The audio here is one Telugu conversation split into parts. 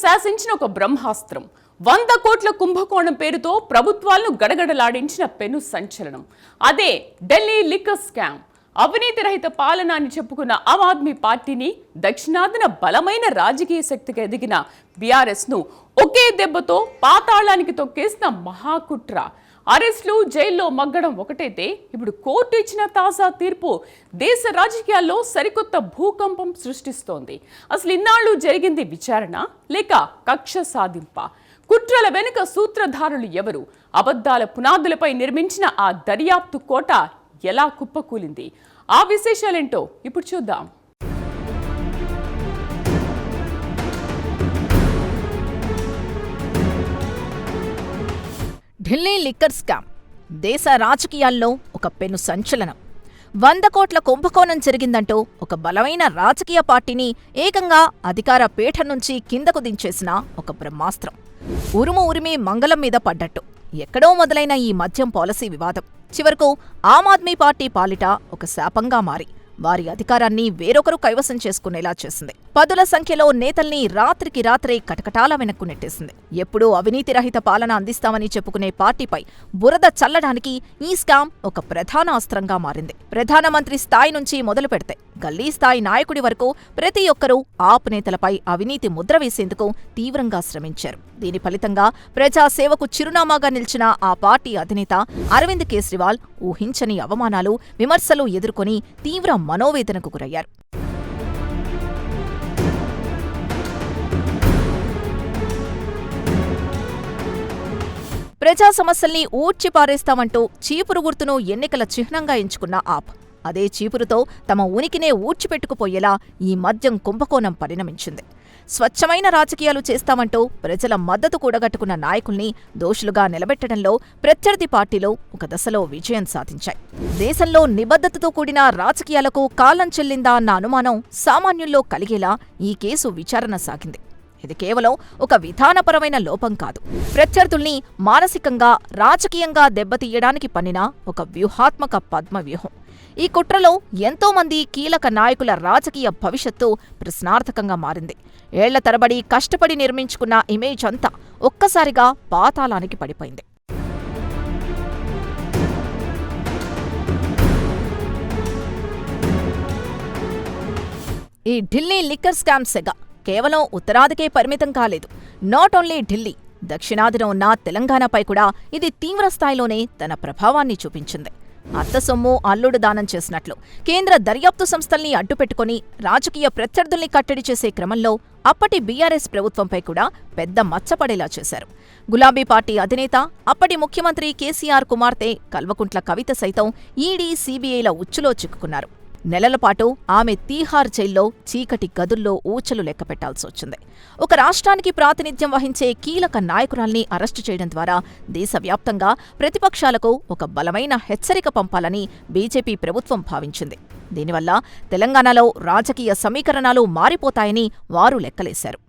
శాసించిన ఒక బ్రహ్మాస్త్రం, 100 కోట్ల కుంభకోణం పేరుతో ప్రభుత్వాలను గడగడలాడించిన పెను సంచలనం. అదే ఢిల్లీ లిక్కర్ స్కామ్. అవినీతి రహిత పాలన అని చెప్పుకున్న ఆమ్ ఆద్మీ పార్టీని దక్షిణాదిన బలమైన రాజకీయ శక్తిగా ఎదిగిన బీఆర్ఎస్ ను ఒకే దెబ్బతో పాతాళానికి తొక్కేసిన మహాకుట్ర. అరెస్టులు, జైల్లో మగ్గడం ఒకటైతే ఇప్పుడు కోర్టు ఇచ్చిన తాజా తీర్పు దేశ రాజకీయాల్లో సరికొత్త భూకంపం సృష్టిస్తోంది. అసలు ఇన్నాళ్లు జరిగింది విచారణ లేక కక్ష సాధింప? కుట్రల వెనుక సూత్రధారులు ఎవరు? అబద్ధాల పునాదులపై నిర్మించిన ఆ దర్యాప్తు కోట ఎలా కుప్పకూలింది? ఆ విశేషాలేంటో ఇప్పుడు చూద్దాం. ఢిల్లీ లిక్కర్ స్కామ్ దేశ రాజకీయాల్లో ఒక పెను సంచలనం. 100 కోట్ల కుంభకోణం జరిగిందంటూ ఒక బలమైన రాజకీయ పార్టీని ఏకంగా అధికార పీఠం నుంచి కిందకు దించేసిన ఒక బ్రహ్మాస్త్రం. ఉరిమి మంగళం మీద పడ్డట్టు ఎక్కడో మొదలైన ఈ మద్యం పాలసీ వివాదం చివరకు ఆమ్ ఆద్మీ పార్టీ పాలిట ఒక శాపంగా మారి వారి అధికారాన్ని వేరొకరు కైవసం చేసుకునేలా చేసింది. పదుల సంఖ్యలో నేతల్ని రాత్రికి రాత్రే కటకటాల వెనక్కు నెట్టేసింది. ఎప్పుడూ అవినీతి రహిత పాలన అందిస్తామని చెప్పుకునే పార్టీపై బురద చల్లడానికి ఈ స్కామ్ ఒక ప్రధాన అస్త్రంగా మారింది. ప్రధానమంత్రి స్థాయి నుంచి మొదలు పెడితే గల్లీ స్థాయి నాయకుడి వరకు ప్రతి ఒక్కరూ ఆప్ నేతలపై అవినీతి ముద్ర వేసేందుకు తీవ్రంగా శ్రమించారు. దీని ఫలితంగా ప్రజాసేవకు చిరునామాగా నిలిచిన ఆ పార్టీ అధినేత అరవింద్ కేజ్రీవాల్ ఊహించని అవమానాలు, విమర్శలు ఎదుర్కొని తీవ్ర మనోవేదనకు గురయ్యారు. ప్రజా సమస్యల్ని ఊడ్చిపారేస్తామంటూ చీపురు గుర్తును ఎన్నికల చిహ్నంగా ఎంచుకున్న ఆప్ అదే చీపురుతో తమ ఉనికినే ఊడ్చిపెట్టుకుపోయేలా ఈ మద్యం కుంభకోణం పరిణమించింది. స్వచ్ఛమైన రాజకీయాలు చేస్తామంటూ ప్రజల మద్దతు కూడగట్టుకున్న నాయకుల్ని దోషులుగా నిలబెట్టడంలో ప్రత్యర్థి పార్టీలు ఒక దశలో విజయం సాధించాయి. దేశంలో నిబద్ధతతో కూడిన రాజకీయాలకు కాలం చెల్లిందా అన్న అనుమానం సామాన్యుల్లో కలిగేలా ఈ కేసు విచారణ సాగింది. ఇది కేవలం ఒక విధానపరమైన లోపం కాదు, ప్రత్యర్థుల్ని మానసికంగా, రాజకీయంగా దెబ్బతీయడానికి పన్నిన ఒక వ్యూహాత్మక పద్మవ్యూహం. ఈ కుట్రలో ఎంతోమంది కీలక నాయకుల రాజకీయ భవిష్యత్తు ప్రశ్నార్థకంగా మారింది. ఏళ్ల తరబడి కష్టపడి నిర్మించుకున్న ఇమేజ్ అంతా ఒక్కసారిగా పాతాళానికి పడిపోయింది. ఈ ఢిల్లీ లిక్కర్ స్కామ్ సెగ కేవలం ఉత్తరాదికే పరిమితం కాలేదు. నాట్ ఓన్లీ ఢిల్లీ, దక్షిణాదిన ఉన్న తెలంగాణపై కూడా ఇది తీవ్రస్థాయిలోనే తన ప్రభావాన్ని చూపించింది. అత్త సొమ్ము అల్లుడు దానం చేసినట్లు కేంద్ర దర్యాప్తు సంస్థల్ని అడ్డుపెట్టుకుని రాజకీయ ప్రత్యర్థుల్ని కట్టడి చేసే క్రమంలో అప్పటి బీఆర్ఎస్ ప్రభుత్వంపై కూడా పెద్ద మచ్చపడేలా చేశారు. గులాబీ పార్టీ అధినేత, అప్పటి ముఖ్యమంత్రి కేసీఆర్ కుమార్తె కల్వకుంట్ల కవిత సైతం ఈడీ, సీబీఐల ఉచ్చులో చిక్కుకున్నారు. నెలలపాటు ఆమె తీహార్ జైల్లో చీకటి గదుల్లో ఊచలు లెక్కపెట్టాల్సొచ్చింది. ఒక రాష్ట్రానికి ప్రాతినిధ్యం వహించే కీలక నాయకురాల్ని అరెస్టు చేయడం ద్వారా దేశవ్యాప్తంగా ప్రతిపక్షాలకు ఒక బలమైన హెచ్చరిక పంపాలని బీజేపీ ప్రభుత్వం భావించింది. దీనివల్ల తెలంగాణలో రాజకీయ సమీకరణాలు మారిపోతాయని వారు లెక్కలేశారు.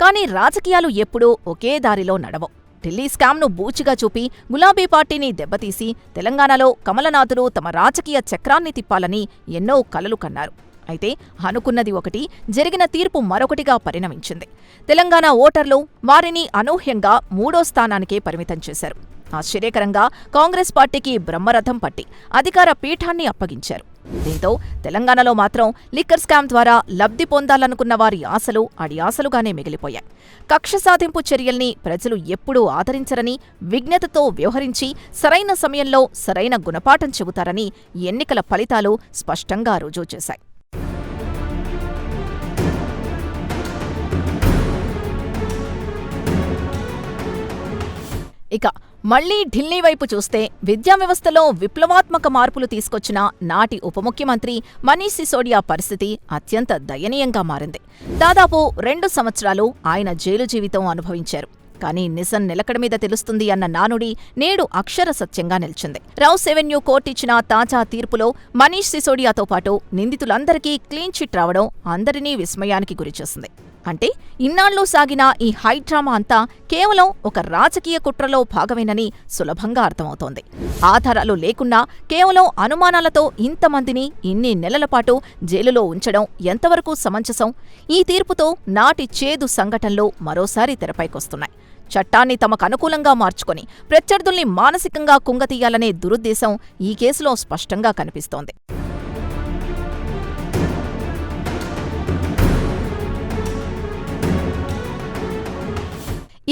కానీ రాజకీయాలు ఎప్పుడూ ఒకే దారిలో నడవవు. ఢిల్లీ స్కామ్ను బూచిగా చూపి గులాబీ పార్టీని దెబ్బతీసి తెలంగాణలో కమలనాథులు తమ రాజకీయ చక్రాన్ని తిప్పాలని ఎన్నో కలలు కన్నారు. అయితే అనుకున్నది ఒకటి, జరిగిన తీర్పు మరొకటిగా పరిణమించింది. తెలంగాణ ఓటర్లు వారిని అనూహ్యంగా 3వ స్థానానికే పరిమితం చేశారు. ఆశ్చర్యకరంగా కాంగ్రెస్ పార్టీకి బ్రహ్మరథం పట్టి అధికార పీఠాన్ని అప్పగించారు. దీంతో తెలంగాణలో మాత్రం లిక్కర్ స్కామ్ ద్వారా లబ్ధి పొందాలనుకున్న వారి ఆశలు అడియాసలుగానే మిగిలిపోయాయి. కక్ష సాధింపు చర్యల్ని ప్రజలు ఎప్పుడూ ఆదరించరని, విజ్ఞతతో వ్యవహరించి సరైన సమయంలో సరైన గుణపాఠం చెబుతారని ఎన్నికల ఫలితాలు స్పష్టంగా రుజువు చేశాయి. ఇక మళ్లీ ఢిల్లీ వైపు చూస్తే విద్యా వ్యవస్థలో విప్లవాత్మక మార్పులు తీసుకొచ్చిన నాటి ఉప ముఖ్యమంత్రి మనీష్ సిసోడియా పరిస్థితి అత్యంత దయనీయంగా మారింది. దాదాపు 2 సంవత్సరాలు ఆయన జైలు జీవితం అనుభవించారు. కానీ నిజం నిలకడ మీద తెలుస్తుంది అన్న నానుడి నేడు అక్షర సత్యంగా నిలిచింది. రౌస్ ఎవెన్యూ కోర్టు ఇచ్చిన తాజా తీర్పులో మనీష్ సిసోడియాతో పాటు నిందితులందరికీ క్లీన్ చిట్ రావడం అందరినీ విస్మయానికి గురిచేసింది. అంటే ఇన్నాళ్లు సాగిన ఈ హైడ్రామా అంతా కేవలం ఒక రాజకీయ కుట్రలో భాగమేనని సులభంగా అర్థమవుతోంది. ఆధారాలు లేకున్నా కేవలం అనుమానాలతో ఇంతమందిని ఇన్ని నెలల పాటు జైలులో ఉంచడం ఎంతవరకు సమంజసం? ఈ తీర్పుతో నాటి చేదు సంఘటనలు మరోసారి తెరపైకొస్తున్నాయి. చట్టాన్ని తమకు అనుకూలంగా మార్చుకొని ప్రత్యర్థుల్ని మానసికంగా కుంగతీయాలనే దురుద్దేశం ఈ కేసులో స్పష్టంగా కనిపిస్తోంది.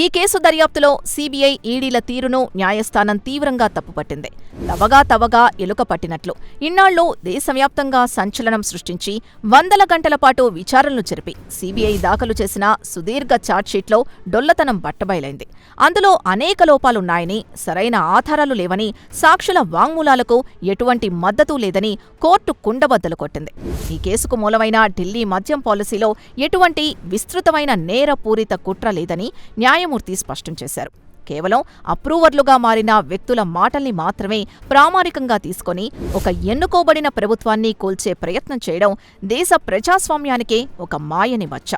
ఈ కేసు దర్యాప్తులో సీబీఐ, ఈడీల తీరును న్యాయస్థానం తీవ్రంగా తప్పుపట్టింది. తవ్వగా ఎలుక పట్టినట్లు ఇన్నాళ్లు దేశవ్యాప్తంగా సంచలనం సృష్టించి వందల గంటల పాటు విచారణలు జరిపి సీబీఐ దాఖలు చేసిన సుదీర్ఘ ఛార్జ్షీట్లో డొల్లతనం బట్టబయలైంది. అందులో అనేక లోపాలున్నాయని, సరైన ఆధారాలు లేవని, సాక్షుల వాంగ్మూలాలకు ఎటువంటి మద్దతు లేదని కోర్టు కుండబద్దలు కొట్టింది. ఈ కేసుకు మూలమైన ఢిల్లీ మద్యం పాలసీలో ఎటువంటి విస్తృతమైన నేరపూరిత కుట్ర లేదని న్యాయమూర్తి స్పష్టం చేశారు. కేవలం అప్రూవర్లుగా మారిన వ్యక్తుల మాటల్ని మాత్రమే ప్రామాణికంగా తీసుకొని ఒక ఎన్నుకోబడిన ప్రభుత్వాన్ని కూల్చే ప్రయత్నం చేయడం దేశ ప్రజాస్వామ్యానికే ఒక మాయని మచ్చ.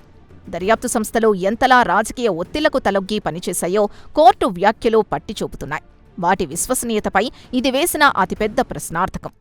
దర్యాప్తు సంస్థలు ఎంతలా రాజకీయ ఒత్తిళ్లకు తలొగ్గి పనిచేశాయో కోర్టు వ్యాఖ్యలు పట్టి చూపుతున్నాయి. వాటి విశ్వసనీయతపై ఇది వేసిన అతిపెద్ద ప్రశ్నార్థకం.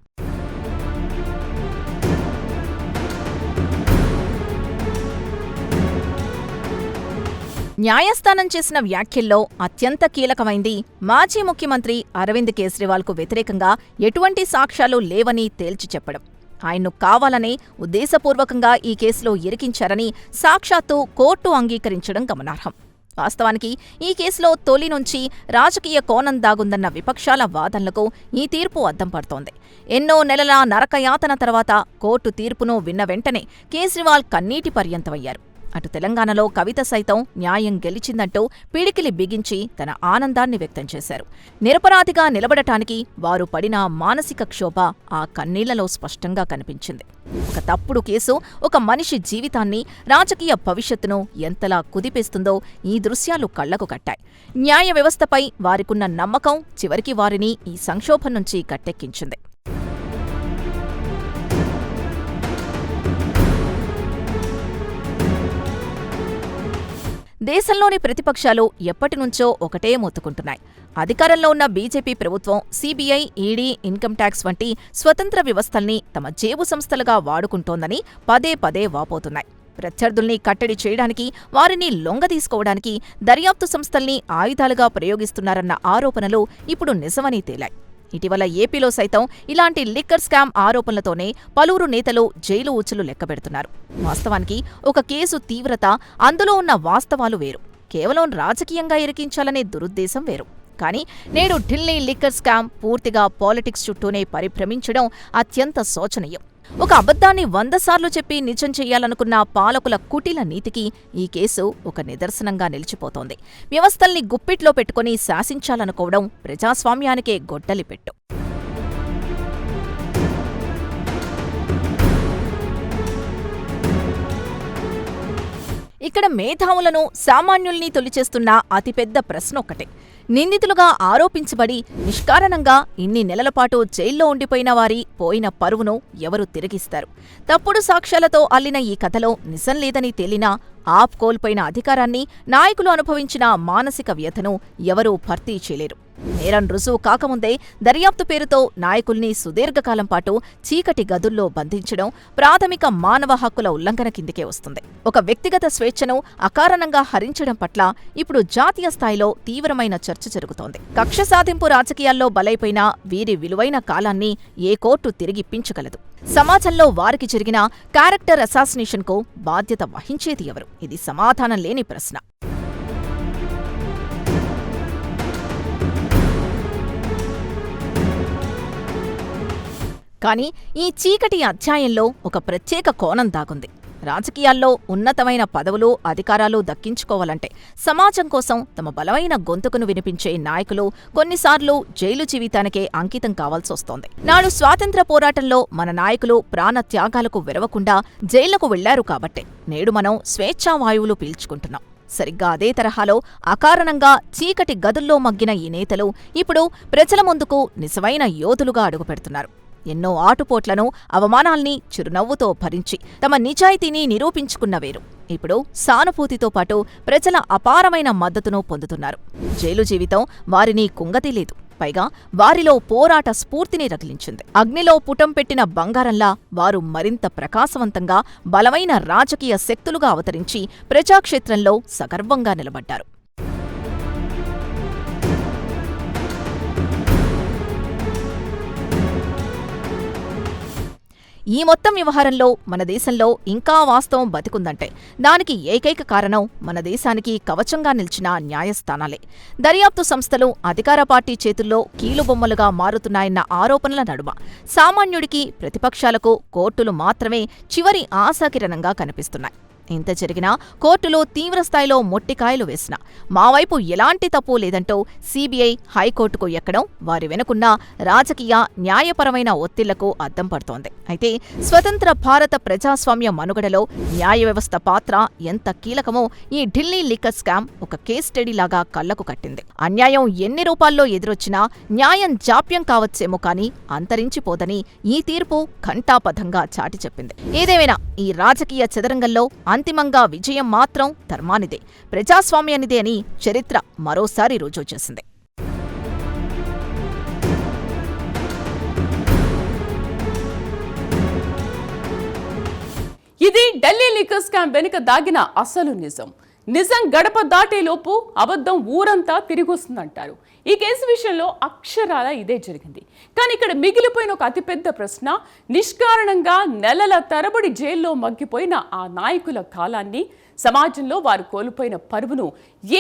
న్యాయస్థానం చేసిన వ్యాఖ్యల్లో అత్యంత కీలకమైంది మాజీ ముఖ్యమంత్రి అరవింద్ కేజ్రీవాల్కు వ్యతిరేకంగా ఎటువంటి సాక్ష్యాలు లేవని తేల్చి చెప్పడం. ఆయన్ను కావాలనే ఉద్దేశపూర్వకంగా ఈ కేసులో ఇరికించారని సాక్షాత్తు కోర్టు అంగీకరించడం గమనార్హం. వాస్తవానికి ఈ కేసులో తొలి నుంచి రాజకీయ కోణం దాగుందన్న విపక్షాల వాదనలకు ఈ తీర్పు అద్దం పడుతోంది. ఎన్నో నెలల నరకయాతన తర్వాత కోర్టు తీర్పును విన్న వెంటనే కేజ్రీవాల్ కన్నీటి పర్యంతమయ్యారు. అటు తెలంగాణలో కవిత సైతం న్యాయం గెలిచిందంటూ పిడికిలి బిగించి తన ఆనందాన్ని వ్యక్తం చేశారు. నిరపరాధిగా నిలబడటానికి వారు పడిన మానసిక క్షోభ ఆ కన్నీళ్లలో స్పష్టంగా కనిపించింది. ఒక తప్పుడు కేసు ఒక మనిషి జీవితాన్ని, రాజకీయ భవిష్యత్తును ఎంతలా కుదిపేస్తుందో ఈ దృశ్యాలు కళ్లకు కట్టాయి. న్యాయ వ్యవస్థపై వారికున్న నమ్మకం చివరికి వారిని ఈ సంక్షోభం నుంచి గట్టెక్కించింది. దేశంలోని ప్రతిపక్షాలు ఎప్పటినుంచో ఒకటే మొత్తుకుంటున్నాయి. అధికారంలో ఉన్న బీజేపీ ప్రభుత్వం సీబీఐ, ఈడీ, ఇన్కమ్ ట్యాక్స్ వంటి స్వతంత్ర వ్యవస్థల్ని తమ జేబు సంస్థలుగా వాడుకుంటోందని పదే పదే వాపోతున్నాయి. ప్రత్యర్థుల్ని కట్టడి చేయడానికి, వారిని లొంగదీసుకోవడానికి దర్యాప్తు సంస్థల్ని ఆయుధాలుగా ప్రయోగిస్తున్నారన్న ఆరోపణలు ఇప్పుడు నిజమని తేలాయి. ఇటీవల ఏపీలో సైతం ఇలాంటి లిక్కర్ స్కామ్ ఆరోపణలతోనే పలువురు నేతలు జైలు ఉచ్చులు లెక్కబెడుతున్నారు. వాస్తవానికి ఒక కేసు తీవ్రత, అందులో ఉన్న వాస్తవాలు వేరు. కేవలం రాజకీయంగా ఇరికించాలనే దురుద్దేశం వేరు. కానీ నేడు ఢిల్లీ లిక్కర్ స్కామ్ పూర్తిగా పాలిటిక్స్ చుట్టూనే పరిభ్రమించడం అత్యంత శోచనీయం. ఒక అబద్ధాన్ని 100 సార్లు చెప్పి నిజం చెయ్యాలనుకున్న పాలకుల కుటిల నీతికి ఈ కేసు ఒక నిదర్శనంగా నిలిచిపోతోంది. వ్యవస్థల్ని గుప్పిట్లో పెట్టుకుని శాసించాలనుకోవడం ప్రజాస్వామ్యానికే గొడ్డలిపెట్టు. ఇక్కడ మేధావులను, సామాన్యుల్ని తొలిచేస్తున్న అతిపెద్ద ప్రశ్న ఒక్కటే. నిందితులుగా ఆరోపించబడి నిష్కారణంగా ఇన్ని నెలలపాటు జైల్లో ఉండిపోయిన వారి పోయిన పరువును ఎవరు తిరిగిస్తారు? తప్పుడు సాక్ష్యాలతో అల్లిన ఈ కథలో నిజం లేదని తేలినా ఆప్ కోల్పోయిన అధికారాన్ని, నాయకులు అనుభవించిన మానసిక వ్యధను ఎవరూ భర్తీ చేయలేరు. నేరం రుజువు కాకముందే దర్యాప్తు పేరుతో నాయకుల్ని సుదీర్ఘకాలం పాటు చీకటి గదుల్లో బంధించడం ప్రాథమిక మానవ హక్కుల ఉల్లంఘన కిందికే వస్తుంది. ఒక వ్యక్తిగత స్వేచ్ఛను అకారణంగా హరించడం పట్ల ఇప్పుడు జాతీయ స్థాయిలో తీవ్రమైన చర్చ జరుగుతోంది. కక్ష సాధింపు రాజకీయాల్లో బలైపోయిన వీరి విలువైన కాలాన్ని ఏ కోర్టు తిరిగిప్పించగలదు? సమాజంలో వారికి జరిగిన క్యారెక్టర్ అసాసినేషన్కు బాధ్యత వహించేది ఎవరు? ఇది సమాధానం లేని ప్రశ్న. కానీ ఈ చీకటి అధ్యాయంలో ఒక ప్రత్యేక కోణం దాగుంది. రాజకీయాల్లో ఉన్నతమైన పదవులు, అధికారాలు దక్కించుకోవాలంటే సమాజం కోసం తమ బలమైన గొంతుకును వినిపించే నాయకులు కొన్నిసార్లు జైలు జీవితానికే అంకితం కావాల్సొస్తోంది. నాడు స్వాతంత్ర్య పోరాటంలో మన నాయకులు ప్రాణత్యాగాలకు వెరవకుండా జైళ్లకు వెళ్లారు కాబట్టే నేడు మనం స్వేచ్ఛావాయువులు పీల్చుకుంటున్నాం. సరిగ్గా అదే తరహాలో అకారణంగా చీకటి గదుల్లో మగ్గిన ఈ నేతలు ఇప్పుడు ప్రజల ముందుకు నిజమైన యోధులుగా అడుగుపెడుతున్నారు. ఎన్నో ఆటుపోట్లను, అవమానాల్ని చిరునవ్వుతో భరించి తమ నిజాయితీని నిరూపించుకున్న వేరు ఇప్పుడు సానుభూతితో పాటు ప్రజల అపారమైన మద్దతును పొందుతున్నారు. జైలు జీవితం వారిని కుంగతీలేదు. పైగా వారిలో పోరాట స్ఫూర్తిని రగిలించింది. అగ్నిలో పుటం పెట్టిన బంగారంలా వారు మరింత ప్రకాశవంతంగా బలమైన రాజకీయ శక్తులుగా అవతరించి ప్రజాక్షేత్రంలో సగర్వంగా నిలబడ్డారు. ఈ మొత్తం వ్యవహారంలో మన దేశంలో ఇంకా వాస్తవం బతికుందంటే దానికి ఏకైక కారణం మన దేశానికి కవచంగా నిలిచిన న్యాయస్థానాలే. దర్యాప్తు సంస్థలు అధికార పార్టీ చేతుల్లో కీలుబొమ్మలుగా మారుతున్నాయన్న ఆరోపణల నడుమ సామాన్యుడికి, ప్రతిపక్షాలకు కోర్టులు మాత్రమే చివరి ఆశాకిరణంగా కనిపిస్తున్నాయి. ఇంత జరిగినా కోర్టులో తీవ్రస్థాయిలో మొట్టికాయలు వేసిన మా వైపు ఎలాంటి తప్పు లేదంటూ సీబీఐ హైకోర్టుకు ఎక్కడం వారి వెనుకున్న రాజకీయ, న్యాయపరమైన ఒత్తిళ్లకు అద్దం పడుతోంది. అయితే స్వతంత్ర భారత ప్రజాస్వామ్య మనుగడలో న్యాయ వ్యవస్థ పాత్ర ఎంత కీలకమో ఈ ఢిల్లీ లిక్కర్ స్కామ్ ఒక కేస్ స్టడీలాగా కళ్లకు కట్టింది. అన్యాయం ఎన్ని రూపాల్లో ఎదురొచ్చినా న్యాయం జాప్యం కావచ్చేమో కానీ అంతరించిపోదని ఈ తీర్పు ఘంటాపథంగా చాటి చెప్పింది. ఏదేమైనా ఈ రాజకీయ చదరంగంలో అంతిమంగా విజయం మాత్రం ధర్మానిదే, ప్రజాస్వామ్యానిదే అని చరిత్ర మరోసారి రుజువు చేసింది. ఇది ఢిల్లీ లిక్కర్ స్కామ్ వెనుక దాగిన అసలు నిజం. నిజం గడప దాటేలోపు అబద్ధం ఊరంతా తిరిగొస్తుందంటారు. ఈ కేసు విషయంలో అక్షరాల ఇదే జరిగింది. కానీ ఇక్కడ మిగిలిపోయిన ఒక అతిపెద్ద ప్రశ్న, నిష్కారణంగా నెలల తరబడి జైల్లో మగ్గిపోయిన ఆ నాయకుల కాలాన్ని, సమాజంలో వారు కోల్పోయిన పరువును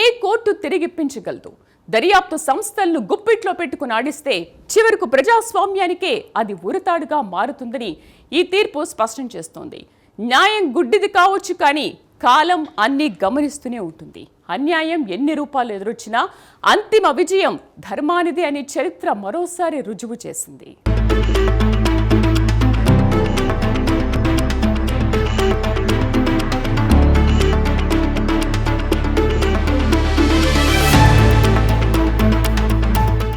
ఏ కోర్టు తిరిగిప్పించగలదు? దర్యాప్తు సంస్థలను గుప్పిట్లో పెట్టుకుని ఆడిస్తే చివరకు ప్రజాస్వామ్యానికే అది ఉరితాడుగా మారుతుందని ఈ తీర్పు స్పష్టం చేస్తోంది. న్యాయం గుడ్డిది కావచ్చు, కానీ కాలం అన్నీ గమనిస్తూనే ఉంటుంది. అన్యాయం ఎన్ని రూపాలు ఎదురొచ్చినా అంతిమ విజయం ధర్మానిదే అని చరిత్ర మరోసారి రుజువు చేసింది.